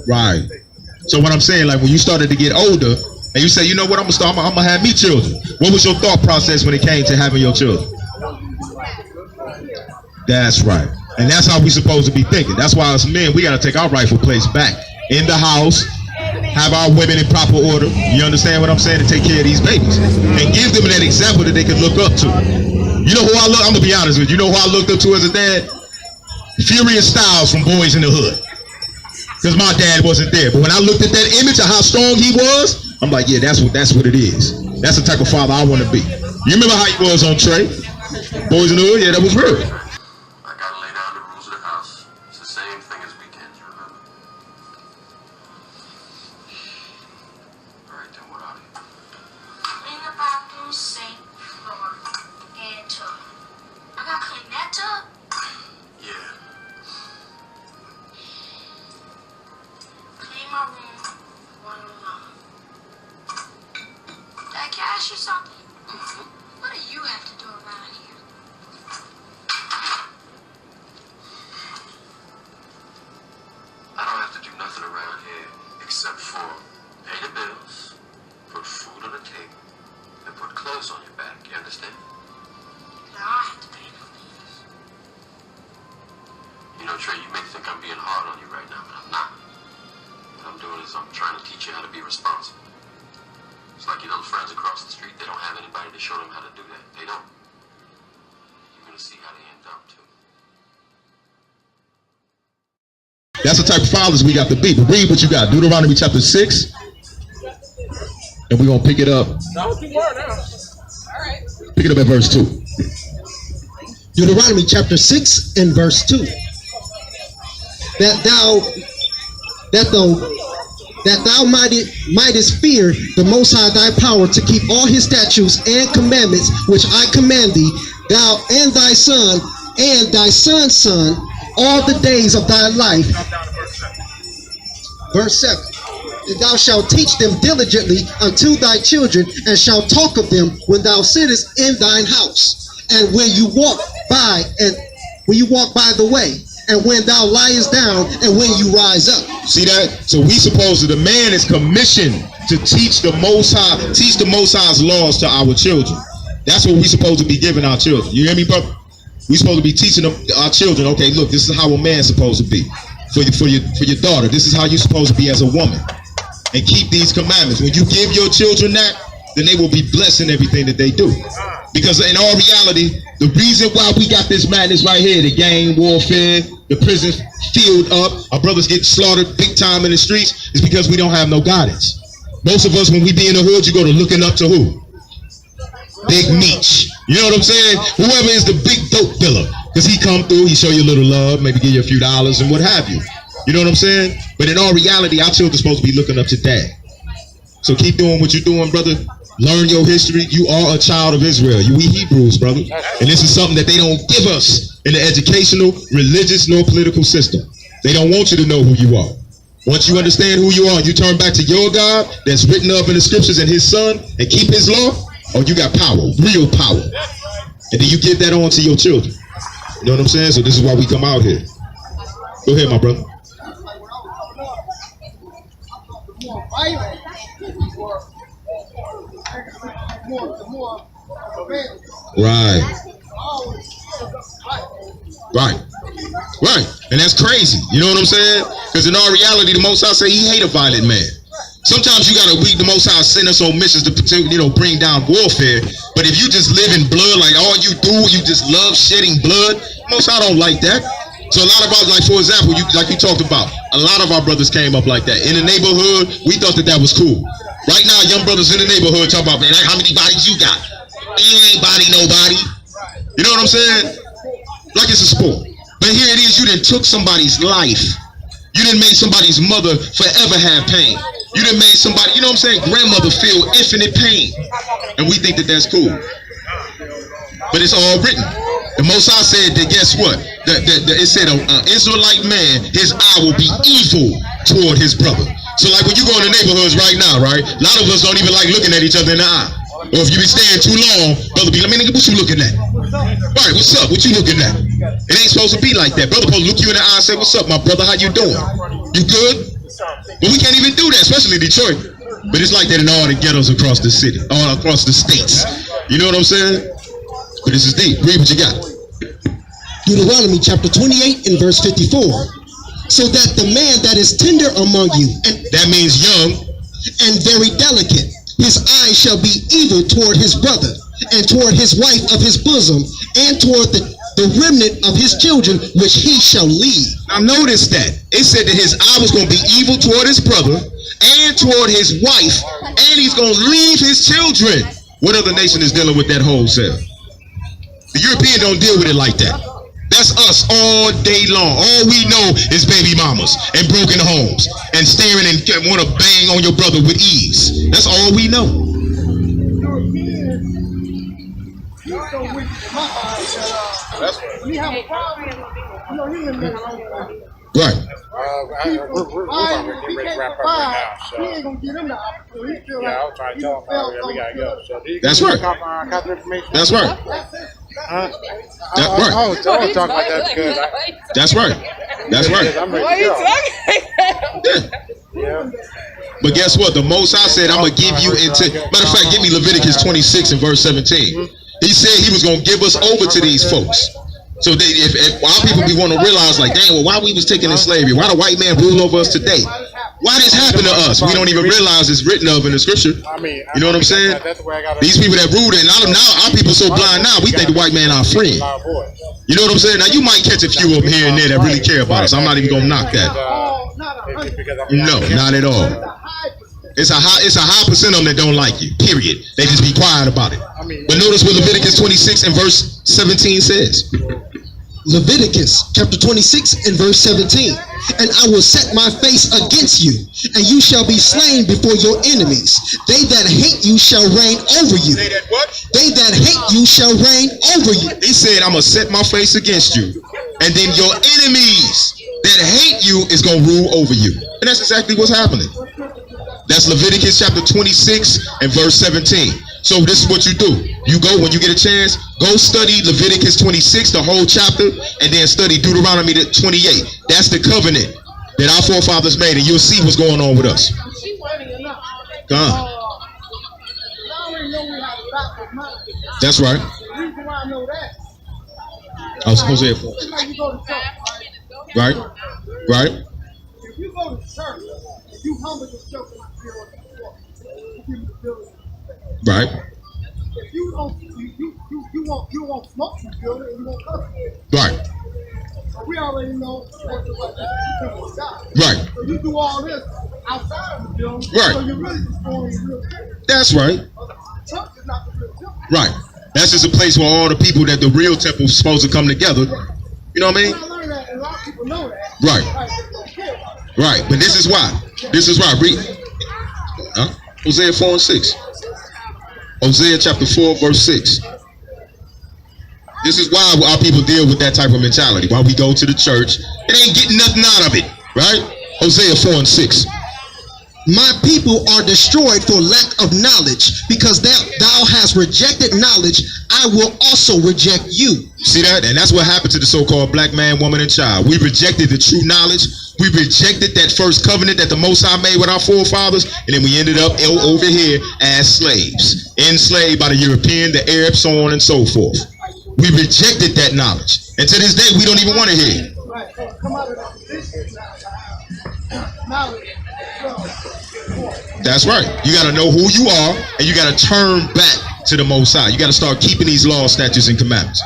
Right. So what I'm saying, like when you started to get older, and you say, you know what, I'm gonna have me children. What was your thought process when it came to having your children? That's right. And that's how we supposed to be thinking. That's why as men, we got to take our rightful place back in the house, have our women in proper order. You understand what I'm saying? To take care of these babies and give them that example that they can look up to. You know who I'm gonna be honest with you. You know who I looked up to as a dad? Furious Styles from Boys in the Hood. Because my dad wasn't there. But when I looked at that image of how strong he was, I'm like, yeah, that's what it is. That's the type of father I want to be. You remember how he was on Trey? Boys in the Hood? Yeah, that was real. I gotta lay down the rules of the house. It's the same thing as weekends, you remember? Alright, then what are they? Clean the bathroom, sink, floor, and tub. I gotta clean that tub? Yeah. Clean my room, one alone. Did I cash you something? What do you have to do around here? I don't have to do nothing around here except for pay the bills, put food on the table, and put clothes on your back. You understand? Now I have to pay the bills. You know, Trey, you may think I'm being hard on you right now, but I'm not. What I'm doing is I'm trying to teach you how to be responsible. It's like your little friends across the street, they don't have anybody to show them how to do that. They don't. You're going to see how they end up, too. That's the type of fathers we got to be. But read what you got. Deuteronomy chapter 6. And we're going to pick it up. Pick it up at verse 2. Deuteronomy chapter 6 and verse 2. That thou mightest fear the Most High thy power to keep all his statutes and commandments which I command thee, thou and thy son and thy son's son, all the days of thy life. Verse 7. And thou shalt teach them diligently unto thy children, and shalt talk of them when thou sittest in thine house, and when you walk by the way, and when thou liest down, and when you rise up. See that? So we supposed to, the man is commissioned to teach the Most High's laws to our children. That's what we supposed to be giving our children. You hear me, brother? We supposed to be teaching our children, okay, look, this is how a man's supposed to be. For your daughter, this is how you're supposed to be as a woman. And keep these commandments. When you give your children that, then they will be blessed in everything that they do. Because in all reality, the reason why we got this madness right here, the gang warfare, the prison filled up, our brothers get slaughtered big time in the streets, is because we don't have no guidance. Most of us, when we be in the hood, you go to looking up to who? Big Meech. You know what I'm saying? Whoever is the big dope dealer. Because he come through, he show you a little love, maybe give you a few dollars and what have you. You know what I'm saying? But in all reality, our children are supposed to be looking up to dad. So keep doing what you're doing, brother. Learn your history. You are a child of Israel. We Hebrews, brother. And this is something that they don't give us in the educational, religious, nor political system. They don't want you to know who you are. Once you understand who you are, you turn back to your God that's written up in the scriptures and his son and keep his law, oh, you got power, real power. And then you give that on to your children. You know what I'm saying? So this is why we come out here. Go ahead, my brother. Right. And that's crazy. You know what I'm saying? Because in all reality, the Most High say he hate a violent man. Sometimes you gotta the Most High send us on missions to bring down warfare. But if you just live in blood, like all you do, you just love shedding blood, Most High don't like that. So a lot of us, like for example, like you talked about, a lot of our brothers came up like that. In the neighborhood, we thought that was cool. Right now, young brothers in the neighborhood talk about, man, how many bodies you got? You ain't body nobody. You know what I'm saying? Like it's a sport. But here it is, you done took somebody's life. You done made somebody's mother forever have pain. You done made somebody, you know what I'm saying, grandmother feel infinite pain. And we think that that's cool. But it's all written. The Most High said that, guess what? It said an Israelite man, his eye will be evil toward his brother. So like when you go in the neighborhoods right now, right? A lot of us don't even like looking at each other in the eye. Or if you be staying too long, brother be like, man, nigga, what you looking at? Right, what's up? What you looking at? It ain't supposed to be like that. Brother supposed to look you in the eye and say, what's up, my brother? How you doing? You good? But we can't even do that, especially Detroit. But it's like that in all the ghettos across the city, all across the states. You know what I'm saying? But this is deep. Read what you got. Deuteronomy chapter 28 and verse 54. So that the man that is tender among you, and That means young. very delicate, his eyes shall be evil toward his brother, and toward his wife of his bosom, and toward the remnant of his children, which he shall lead. Now notice that. It said that his eye was going to be evil toward his brother and toward his wife, and he's going to leave his children. What other nation is dealing with that wholesale? The European don't deal with it like that. That's us all day long. All we know is baby mamas and broken homes and staring and want to bang on your brother with ease. That's all we know. We have a problem. You know, he didn't make it Right. we're about to get ready to wrap up right now. So. He ain't gonna get him the opportunity. Yeah, I was trying to tell him we gotta go. So that's right. That's right. Huh? That's right. I was talking like that because That's right. That's right. I'm ready to go. Yeah. But guess what? The Most High said, I'm going to give you into... Matter of fact, give me Leviticus 26 and verse 17. He said he was going to give us over to these folks. So they, if our people be want to realize, like, dang, well, why we was taken in slavery? Why the white man rule over us today? Why this happened to us? We don't even realize it's written of in the scripture. You know what I'm saying? These people that ruled it, and now our people so blind now, we think the white man our friend. You know what I'm saying? Now, you might catch a few of them here and there that really care about us. I'm not even going to knock that. No, not at all. It's a high percent of them that don't like you, period. They just be quiet about it. But notice what Leviticus 26 and verse 17 says. Leviticus chapter 26 and verse 17. And I will set my face against you, and you shall be slain before your enemies. They that hate you shall reign over you. Say that what? They that hate you shall reign over you. He said, I'm going to set my face against you, and then your enemies that hate you is going to rule over you. And that's exactly what's happening. That's Leviticus chapter 26 and verse 17. So this is what you do. You go, when you get a chance, go study Leviticus 26, the whole chapter, and then study Deuteronomy 28. That's the covenant that our forefathers made, and you'll see what's going on with us. That's right. I was supposed to say right? Right? If you go to church, if you humble yourself in the building, right? If you don't, you won't smoke in the building and you won't cuss. Right. So we already know what God. Right. So you do all this outside of the building. Right. So you're really just going in real. That's right. Church is not the real temple. Right. That's just a place where all the people that the real temple is supposed to come together. You know what I mean? I learned that, and a lot of people know that. Right. Right. But this is why. This is why. Read. Hosea 4 and 6. Hosea chapter 4 verse 6. This is why our people deal with that type of mentality. Why we go to the church, it ain't getting nothing out of it. Right? Hosea 4 and 6. My people are destroyed for lack of knowledge, because thou hast rejected knowledge, I will also reject you. See that? And that's what happened to the so-called black man, woman, and child. We rejected the true knowledge. We rejected that first covenant that the Most High made with our forefathers, and then we ended up over here as slaves, enslaved by the European, the Arab, so on and so forth. We rejected that knowledge, and to this day, we don't even want to hear it. Right. So come out of that position. Knowledge. That's right. You got to know who you are, and you got to turn back to the Most High. You got to start keeping these laws, statutes, and commandments.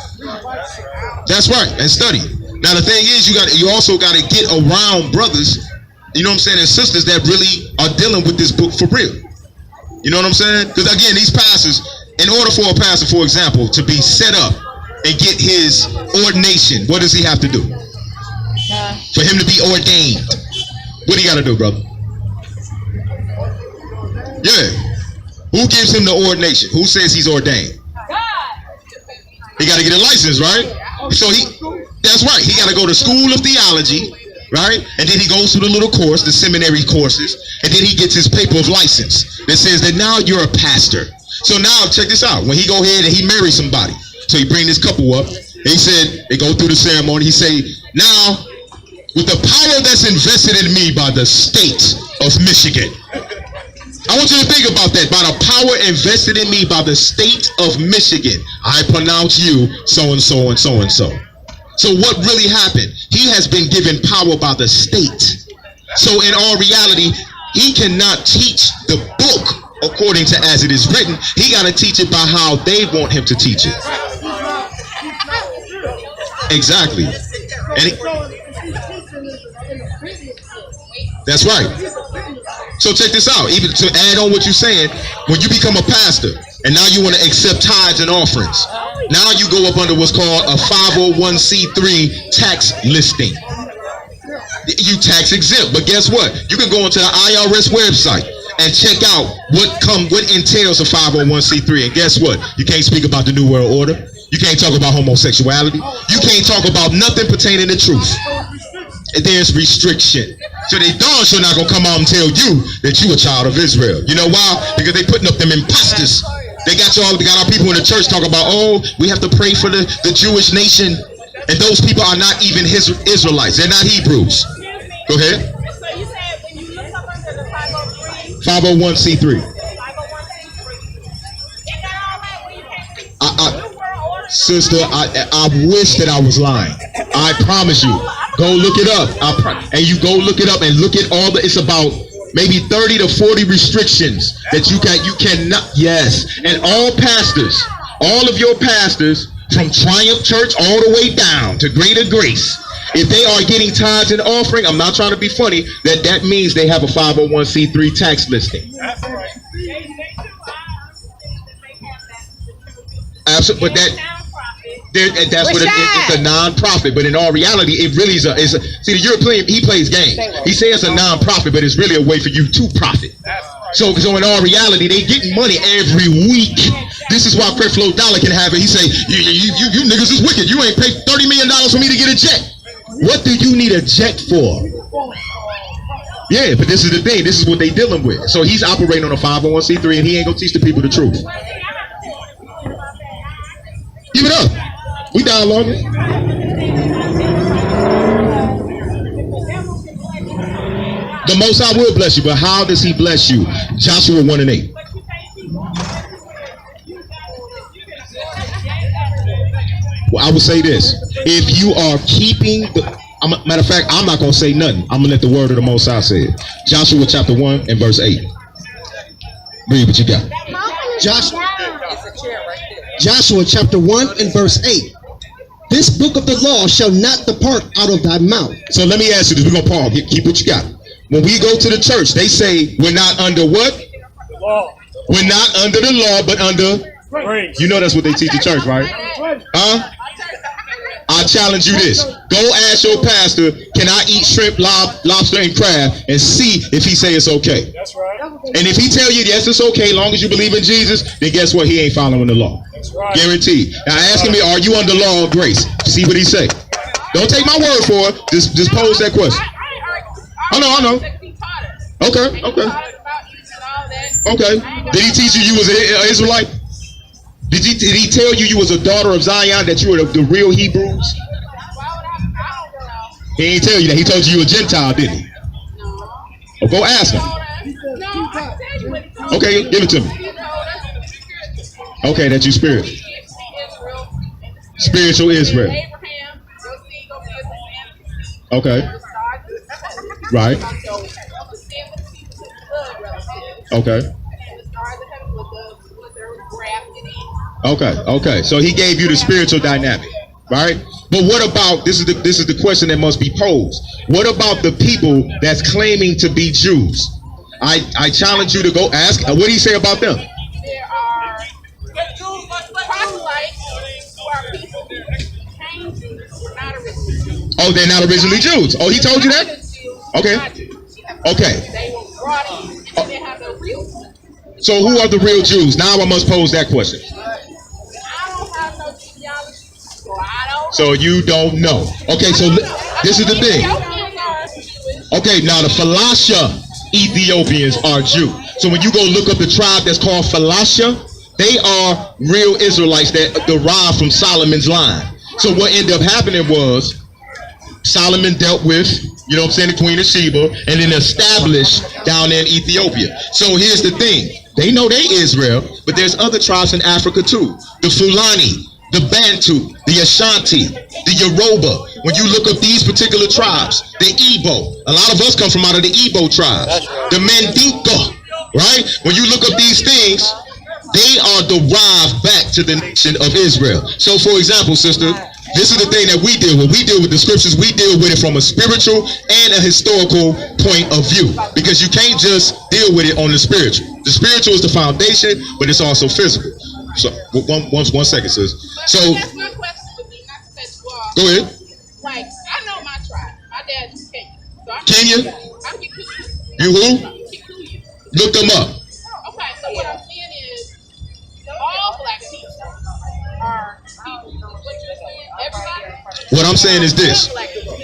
That's right, and study. Now the thing is, you also got to get around brothers, you know what I'm saying, and sisters that really are dealing with this book for real. You know what I'm saying? Because again, these pastors, in order for a pastor, for example, to be set up and get his ordination, what does he have to do? For him to be ordained, what do you got to do, brother? Yeah. Who gives him the ordination? Who says he's ordained? He got to get a license, right? So that's right. He got to go to school of theology, right? And then he goes through the little course, the seminary courses, and then he gets his paper of license that says that now you're a pastor. So now check this out. When he go ahead and he marries somebody, So he bring this couple up. And he said, they go through the ceremony. He say, now, with the power that's invested in me by the state of Michigan. I want you to think about that. By the power invested in me by the state of Michigan, I pronounce you so and so and so and so. So what really happened? He has been given power by the state. So in all reality, he cannot teach the book according to as it is written. He got to teach it by how they want him to teach it. Exactly. That's right. So check this out. Even to add on what you're saying, when you become a pastor and now you want to accept tithes and offerings, now you go up under what's called a 501c3 tax listing. You tax exempt, but guess what? You can go onto the IRS website and check out what entails a 501c3. And guess what? You can't speak about the New World Order. You can't talk about homosexuality. You can't talk about nothing pertaining to truth. There's restriction. So they darn sure not gonna come out and tell you that you a child of Israel. You know why? Because they putting up them imposters. They got our people in the church talking about, oh, we have to pray for the Jewish nation. And those people are not even Israelites. They're not Hebrews. Go ahead. So you said when you look up under the 503, 501c3. 501c3, is that all right when you can't speak New World Order? Sister, I wish that I was lying. I promise you. Go look it up. And you go look it up and look at all it's about maybe 30 to 40 restrictions that you cannot, yes. And all pastors, all of your pastors from Triumph Church all the way down to Greater Grace, if they are getting tithes and offering, I'm not trying to be funny, that means they have a 501c3 tax listing. That's right. Absolutely, but that's what it's a non-profit. But in all reality, it really is see, the European, he plays games. He says it's a non-profit, but it's really a way for you to profit. So in all reality, they getting money every week. This is why Creflo Dollar can have it. He say, you niggas is wicked. You ain't paid $30 million for me to get a jet. What do you need a jet for? Yeah, but this is the thing. This is what they dealing with. So he's operating on a 501c3, and he ain't gonna teach the people the truth. Give it up. We dialoguing. The Most High will bless you, but how does he bless you? Joshua 1:8. Well, I would say this. If you are keeping matter of fact, I'm not going to say nothing. I'm going to let the word of the Most High say it. Joshua chapter 1 and verse 8. Read what you got. Joshua chapter 1 and verse 8. This book of the law shall not depart out of thy mouth. So let me ask you this. We're going to pause. Keep what you got. When we go to the church, they say we're not under what? The law. We're not under the law, but under Grace. You know that's what they teach the church, right? Huh? I challenge you this. Go ask your pastor, can I eat shrimp, lobster, and crab, and see if he say it's okay. That's right. And if he tell you, yes, it's okay, long as you believe in Jesus, then guess what? He ain't following the law. That's right. Guaranteed. Now asking me, are you under law or grace? See what he say. Don't take my word for it. Just pose that question. I know. Okay. Did he teach you was an Israelite? Did he tell you was a daughter of Zion, that you were the real Hebrews? He ain't tell you that. He told you were a Gentile, didn't he? Oh, go ask him. Okay, give it to me. Okay, that you spiritual. Spiritual Israel. Okay. Right. Okay. Okay. So he gave you the spiritual dynamic, right? But what about this is the question that must be posed. What about the people that's claiming to be Jews? I challenge you to go ask. What do you say about them? There are proselytes who are people who came Jews who were not originally Jews. Oh, they're not originally Jews. Oh, he told you that? Okay. Okay. They were brought in, and then they have the real ones. So who are the real Jews? Now I must pose that question. I don't have no genealogy, so I don't. So you don't know. Okay, so this is the thing. Okay, now the Philastia Ethiopians are Jew. So when you go look up the tribe that's called Philastia, They are real Israelites that derive from Solomon's line. So what ended up happening was Solomon dealt with, you know what I'm saying, the Queen of Sheba, and then established down there in Ethiopia. So here's the thing. They know they Israel, but there's other tribes in Africa too. The Fulani, the Bantu, the Ashanti, the Yoruba. When you look up these particular tribes, the Igbo, a lot of us come from out of the Igbo tribes. The Mandinka, right? When you look up these things, they are derived back to the nation of Israel. So for example, sister, this is the thing that we deal with. We deal with the scriptures. We deal with it from a spiritual and a historical point of view, because you can't just deal with it on the spiritual. The spiritual is the foundation, but it's also physical. So one second, sis. So That's my question would be, not to cut you off. go ahead. Like, I know my tribe. My dad's from Kenya. So I'm Kenya? I'm Kikuyu. You who? Kikuyu. Look them up. Okay, so what I'm saying is, all black people are people. What you're saying, everybody? What I'm saying is this.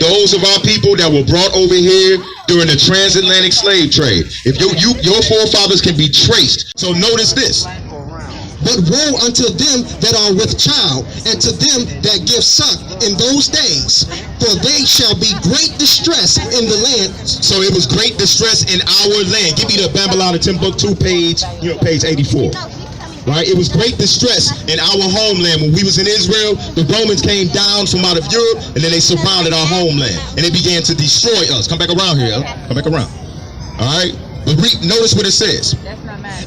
Those of our people that were brought over here during the transatlantic slave trade, if your forefathers can be traced. So notice this. But woe unto them that are with child, and to them that give suck in those days, for they shall be great distress in the land. So it was great distress in our land. Give me the Babylon of Timbuktu page 84. Right? It was great distress in our homeland. When we was in Israel, the Romans came down from out of Europe, and then they surrounded our homeland, and they began to destroy us. Come back around here. Come back around. All right? But notice what it says.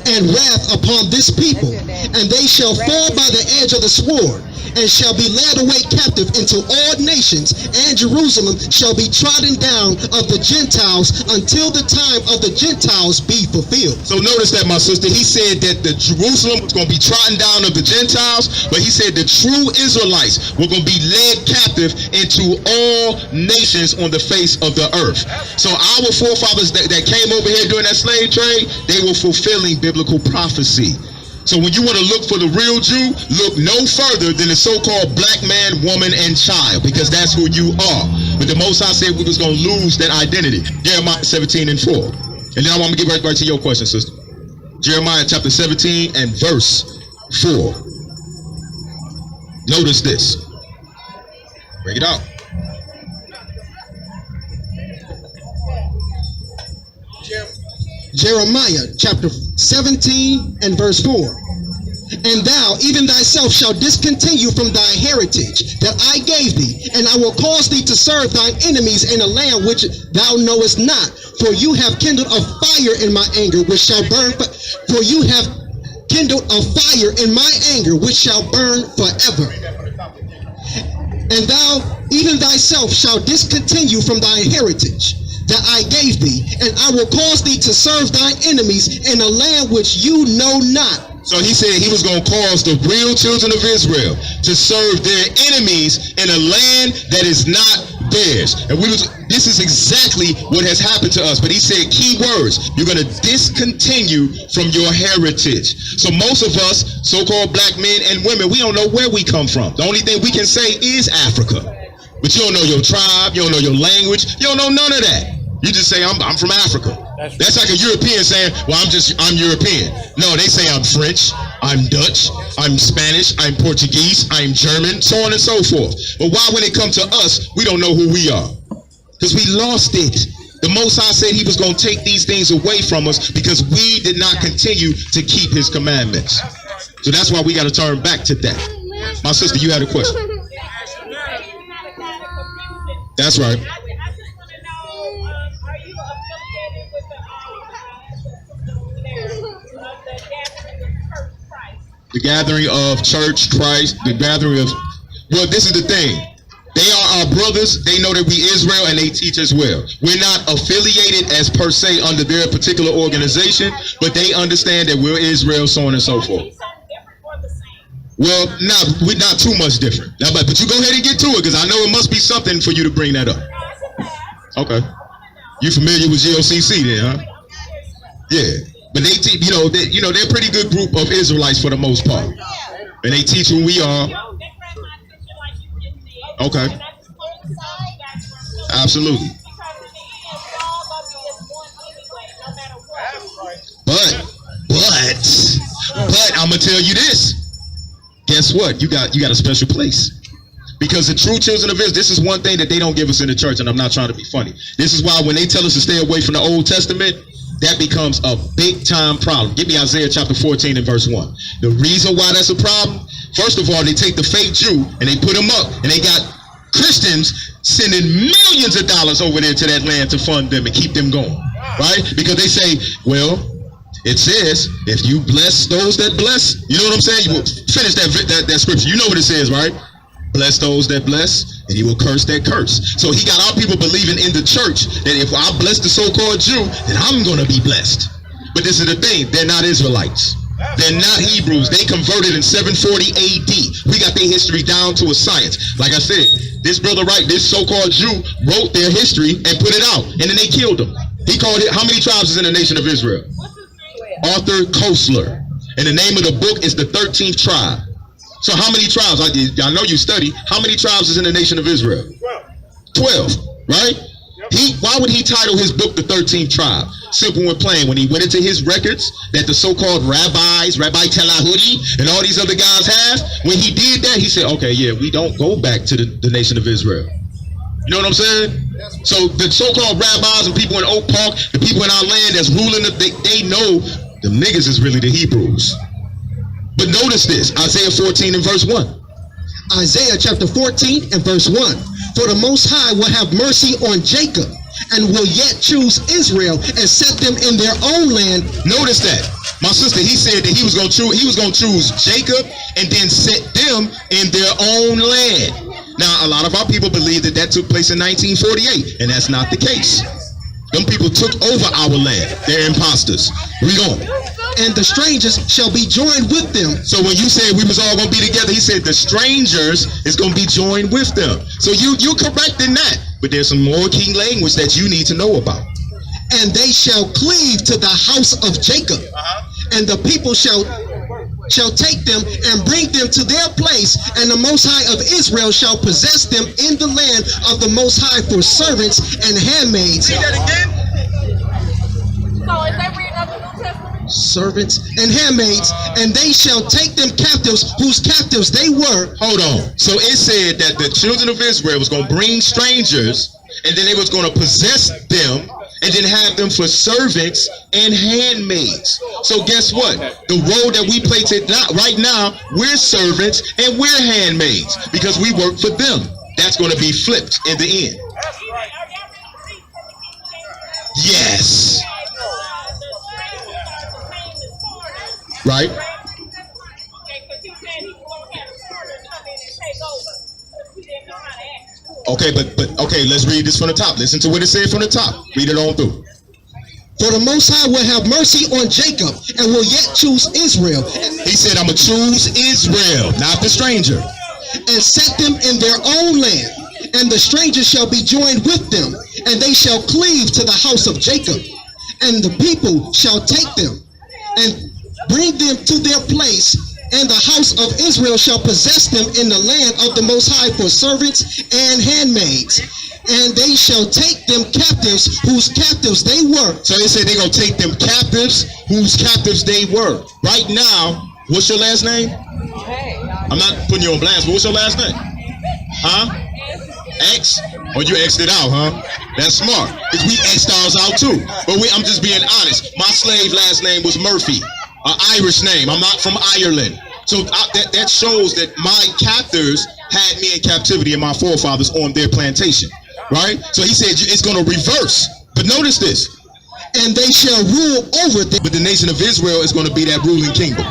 And wrath upon this people, and they shall fall by the edge of the sword, and shall be led away captive into all nations, and Jerusalem shall be trodden down of the Gentiles until the time of the Gentiles be fulfilled. So notice that, my sister, he said that the Jerusalem was going to be trodden down of the Gentiles, but he said the true Israelites were going to be led captive into all nations on the face of the earth. So our forefathers that came over here during that slave trade, they were fulfilling biblical prophecy. So when you want to look for the real Jew, look no further than the so-called black man, woman, and child, because that's who you are. But the Most High said we was going to lose that identity. Jeremiah 17:4. And now I'm going to get right to your question, sister. Jeremiah chapter 17 and verse 4. Notice this. Bring it out. Jeremiah chapter 17 and verse 4. And thou, even thyself, shalt discontinue from thy heritage that I gave thee, and I will cause thee to serve thine enemies in a land which thou knowest not. For you have kindled a fire in my anger, which shall burn. For you have kindled a fire in my anger, which shall burn forever. And thou, even thyself, shalt discontinue from thy heritage that I gave thee, and I will cause thee to serve thine enemies in a land which you know not. So he said he was going to cause the real children of Israel to serve their enemies in a land that is not theirs. And this is exactly what has happened to us. But he said key words. You're going to discontinue from your heritage. So most of us, so-called black men and women, we don't know where we come from. The only thing we can say is Africa. But you don't know your tribe, you don't know your language, you don't know none of that. You just say, I'm from Africa. That's like a European saying, well, I'm European. No, they say I'm French, I'm Dutch, I'm Spanish, I'm Portuguese, I'm German, so on and so forth. But why when it comes to us, we don't know who we are? Because we lost it. The Most High said he was going to take these things away from us because we did not continue to keep his commandments. So that's why we got to turn back to that. My sister, you had a question. That's right. I just want to know, are you affiliated with the gathering of Church Christ? The gathering of Church Christ, the gathering of, well, this is the thing. They are our brothers. They know that we Israel, and they teach as well. We're not affiliated as per se under their particular organization, but they understand that we're Israel, so on and so forth. Well, we're not too much different. Now, but you go ahead and get to it, because I know it must be something for you to bring that up. Okay. You familiar with GOCC then, huh? Yeah. But they teach, they're a pretty good group of Israelites for the most part. And they teach who we are. Okay. Absolutely. But I'm gonna tell you this. Guess what? You got a special place. Because the true children of Israel, this is one thing that they don't give us in the church, and I'm not trying to be funny. This is why when they tell us to stay away from the Old Testament, that becomes a big time problem. Give me Isaiah chapter 14 and verse 1. The reason why that's a problem, first of all, they take the fake Jew and they put him up, and they got Christians sending millions of dollars over there to that land to fund them and keep them going, right? Because they say, well, it says, if you bless those that bless, you know what I'm saying? You will finish that scripture. You know what it says, right? Bless those that bless, and he will curse that curse. So he got our people believing in the church that if I bless the so-called Jew, then I'm going to be blessed. But this is the thing. They're not Israelites. They're not Hebrews. They converted in 740 AD. We got their history down to a science. Like I said, this brother, right, this so-called Jew wrote their history and put it out, and then they killed him. He called it, how many tribes is in the nation of Israel? Arthur Koestler. And the name of the book is the 13th tribe. So how many tribes? I know you study. How many tribes is in the nation of Israel? 12, right? Why would he title his book the 13th tribe? Simple and plain. When he went into his records that the so-called rabbis, Rabbi Telahudi, and all these other guys have, when he did that, he said, okay, yeah, we don't go back to the nation of Israel. You know what I'm saying? So the so-called rabbis and people in Oak Park, the people in our land that's ruling, they know the niggas is really the Hebrews. But notice this, Isaiah 14 and verse 1. Isaiah chapter 14 and verse 1. For the Most High will have mercy on Jacob and will yet choose Israel and set them in their own land. Notice that. My sister, he said that he was going to choose Jacob and then set them in their own land. Now, a lot of our people believe that took place in 1948, and that's not the case. Them people took over our land. They're imposters. Read on. And the strangers shall be joined with them. So when you said we was all going to be together, he said the strangers is going to be joined with them. So you're correct in that. But there's some more key language that you need to know about. And they shall cleave to the house of Jacob. And the people shall take them and bring them to their place, and the Most High of Israel shall possess them in the land of the Most High for servants and handmaids. Say that again. So is that reading of the New Testament? Servants and handmaids, and they shall take them captives, whose captives they were. Hold on. So it said that the children of Israel was going to bring strangers, and then they was going to possess them, and then have them for servants and handmaids. So guess what? The role that we play right now, we're servants and we're handmaids because we work for them. That's going to be flipped in the end. Yes. Right? Okay, but okay, let's read this from the top. Listen to what it said from the top. Read it on through. For the Most High will have mercy on Jacob and will yet choose Israel. He said, I'm going to choose Israel, not the stranger. And set them in their own land. And the stranger shall be joined with them, and they shall cleave to the house of Jacob. And the people shall take them and bring them to their place, and the house of Israel shall possess them in the land of the Most High for servants and handmaids. And they shall take them captives, whose captives they were. So they said they're going to take them captives, whose captives they were. Right now, what's your last name? I'm not putting you on blast, but what's your last name? Huh? X? Oh, you X'd it out, huh? That's smart. Because we X'd ours out too. But I'm just being honest. My slave last name was Murphy. An Irish name. I'm not from Ireland. So that shows that my captors had me in captivity and my forefathers on their plantation. Right? So he said it's going to reverse. But notice this. And they shall rule over them. But the nation of Israel is going to be that ruling kingdom.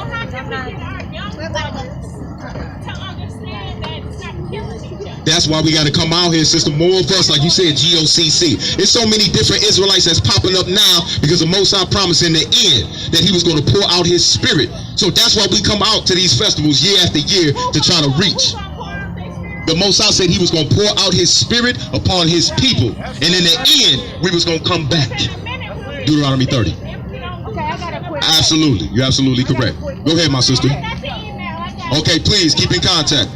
That's why we got to come out here, sister. More of us, like you said, GOCC. There's so many different Israelites that's popping up now because the Most High promised in the end that he was going to pour out his spirit. So that's why we come out to these festivals year after year to try to reach. The Most High said he was going to pour out his spirit upon his people. And in the end, we was going to come back. Deuteronomy 30. Absolutely. You're absolutely correct. Go ahead, my sister. Okay, please keep in contact.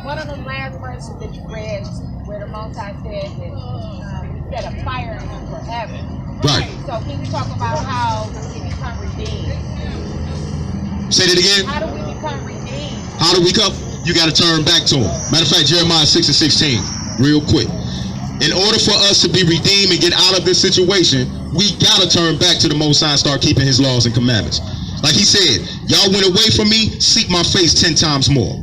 One of the last verses that you read where the Most High said that he set a fire in them forever. Right. So can you talk about how we become redeemed? Say that again. How do we become redeemed? How do we come? You got to turn back to him. Matter of fact, Jeremiah 6 and 16, real quick. In order for us to be redeemed and get out of this situation, we got to turn back to the Most High and start keeping his laws and commandments. Like he said, y'all went away from me, seek my face 10 times more.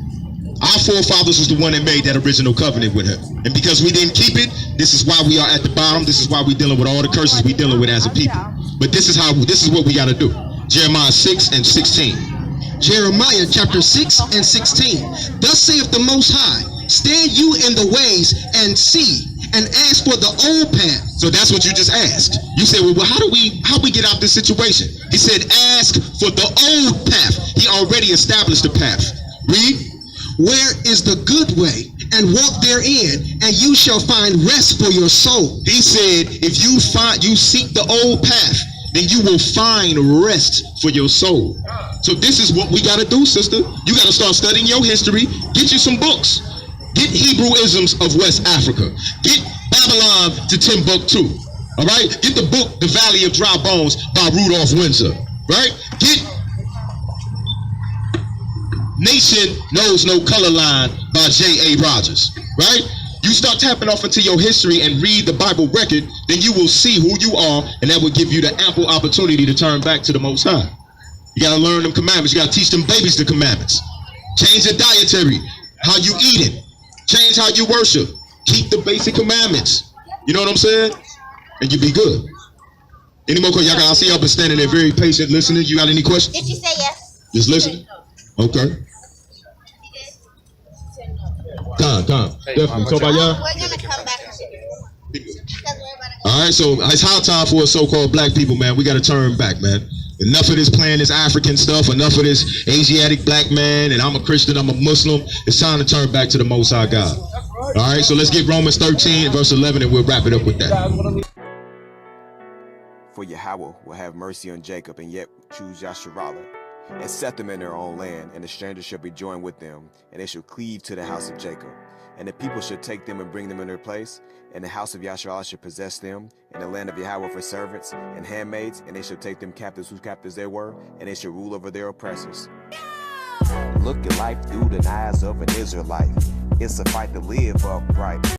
Our forefathers was the one that made that original covenant with him. And because we didn't keep it, this is why we are at the bottom. This is why we're dealing with all the curses we're dealing with as a people. But this is what we got to do. Jeremiah 6 and 16. Jeremiah chapter 6 and 16. Thus saith the Most High, stand you in the ways and see, and ask for the old path. So that's what you just asked. You said, well, how we get out this situation? He said, ask for the old path. He already established the path. Read. Where is the good way, and walk therein, and you shall find rest for your soul. He said, if you seek the old path, then you will find rest for your soul. So this is what we got to do, sister. You got to start studying your history. Get you some books. Get Hebrewisms of West Africa. Get Babylon to Timbuktu. All right? Get the book, The Valley of Dry Bones by Rudolph Windsor. Right? Get Nation Knows No Color Line by J.A. Rogers. Right? You start tapping off into your history and read the Bible record, then you will see who you are, and that will give you the ample opportunity to turn back to the Most High. You got to learn them commandments. You got to teach them babies the commandments. Change the dietary, how you eat it. Change how you worship. Keep the basic commandments. You know what I'm saying? And you be good. Any more questions? I see y'all been standing there very patient listening. You got any questions? Did you say yes? Just listening? Okay. Come. Definitely. So about y'all? We're gonna come back. All right, so it's high time for us so-called black people, man. We got to turn back, man. Enough of this playing this African stuff. Enough of this Asiatic black man. And I'm a Christian. I'm a Muslim. It's time to turn back to the Most High God. All right, so let's get Romans 13, verse 11, and we'll wrap it up with that. For Yahweh will have mercy on Jacob, and yet choose Yasharallah, and set them in their own land, and the stranger shall be joined with them, and they shall cleave to the house of Jacob. And the people shall take them and bring them in their place, and the house of Yasharallah shall possess them, and the land of Yahweh for servants and handmaids, and they shall take them captives whose captives they were, and they shall rule over their oppressors. Look at life through the eyes of an Israelite. It's a fight to live upright.